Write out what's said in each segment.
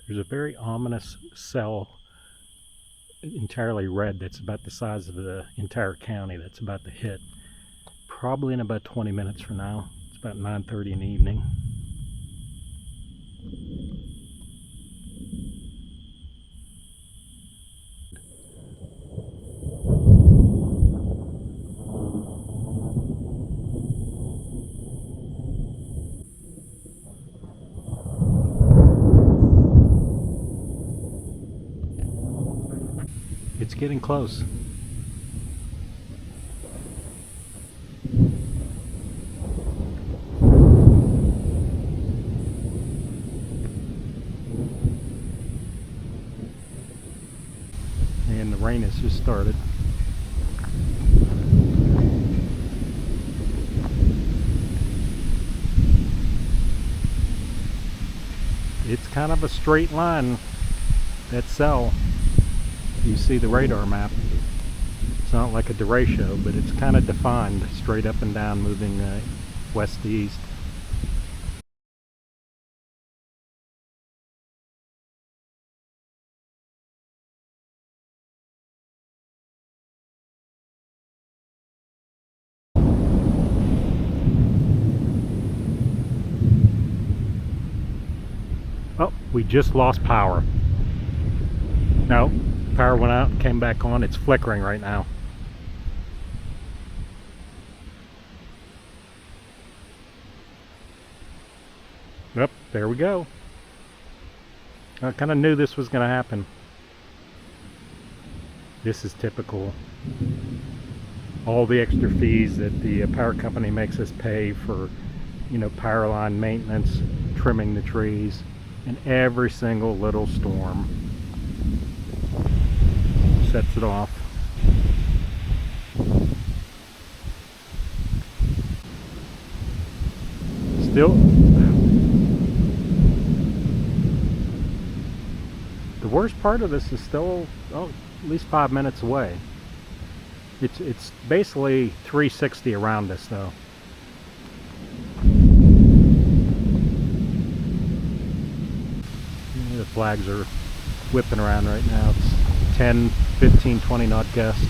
There's a very ominous cell, entirely red, that's about the size of the entire county, that's about to hit. Probably in about 20 minutes from now. It's about 9:30 in the evening. It's getting close. And the rain has just started. It's kind of a straight line, that cell. You see the radar map. It's not like a derecho, but it's kind of defined, straight up and down, moving west to east. Oh, we just lost power. No. Power went out and came back on. It's flickering right now. Yep, there we go. I kind of knew this was going to happen. This is typical. All the extra fees that the power company makes us pay for, power line maintenance, trimming the trees, and every single little storm sets it off. Still, the worst part of this is still at least 5 minutes away. It's basically 360 around us though. The flags are whipping around right now. It's 10, 15, 20 knot gust.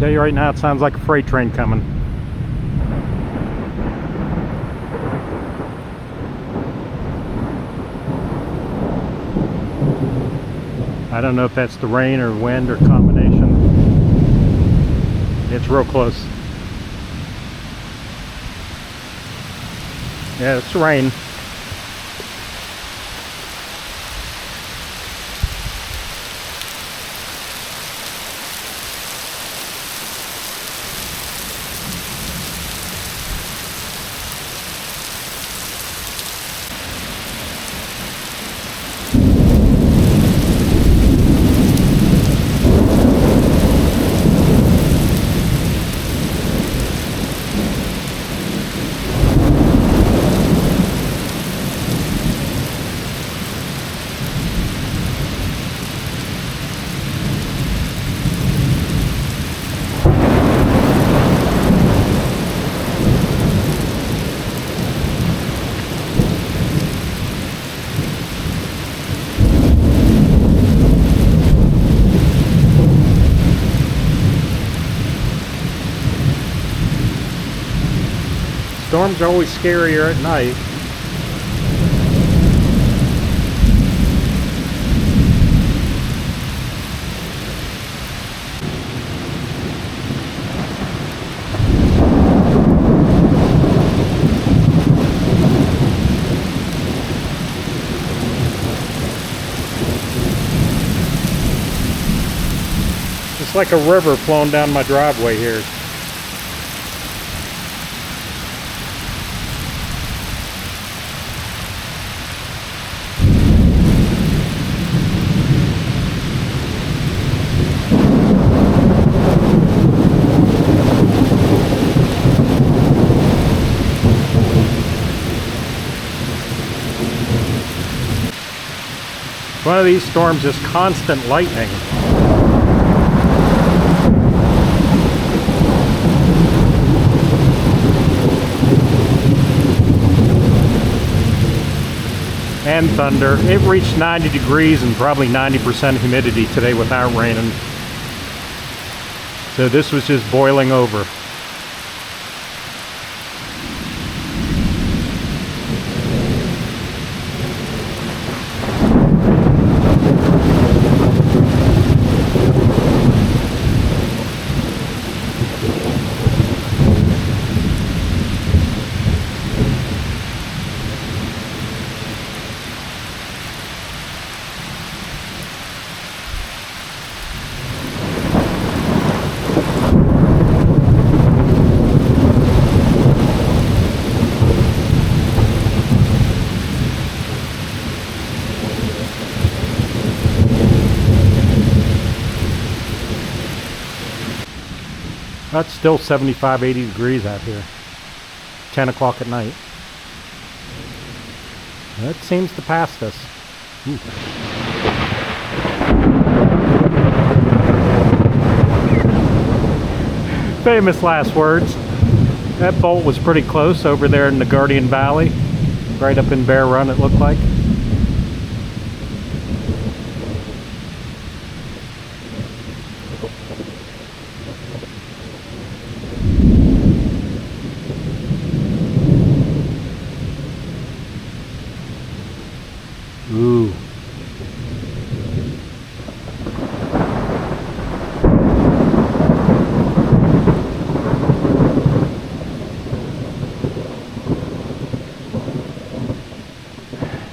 Tell you right now, it sounds like a freight train coming. I don't know if that's the rain or wind or combination. It's real close. Yeah, it's rain. Storms are always scarier at night. It's like a river flowing down my driveway here. One of these storms is constant lightning. And thunder. It reached 90 degrees and probably 90% humidity today without raining. So this was just boiling over. It's still 75, 80 degrees out here. 10 o'clock at night. That seems to pass us. Ooh. Famous last words. That bolt was pretty close over there in the Guardian Valley. Right up in Bear Run, it looked like. Ooh.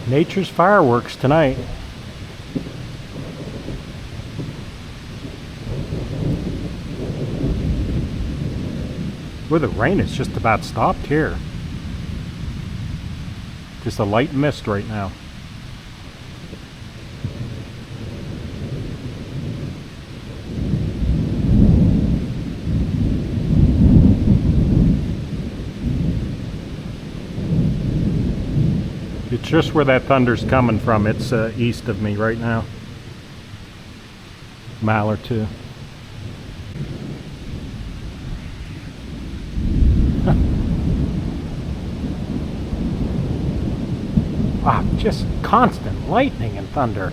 Nature's fireworks tonight. Well, the rain is just about stopped here. Just a light mist right now. It's just where that thunder's coming from. It's east of me right now. Mile or two. Wow, just constant lightning and thunder.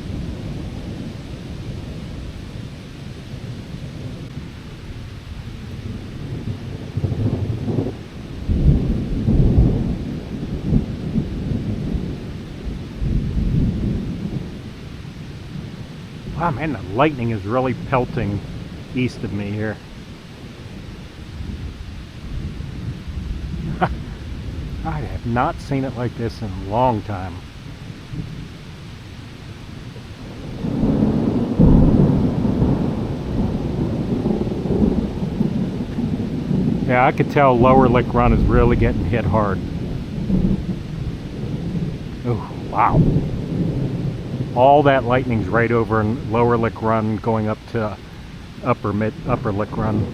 Wow, man, the lightning is really pelting east of me here. I have not seen it like this in a long time. Yeah, I could tell Lower Lick Run is really getting hit hard. Oh, wow. All that lightning's right over in Lower Lick Run going up to Upper Lick Run.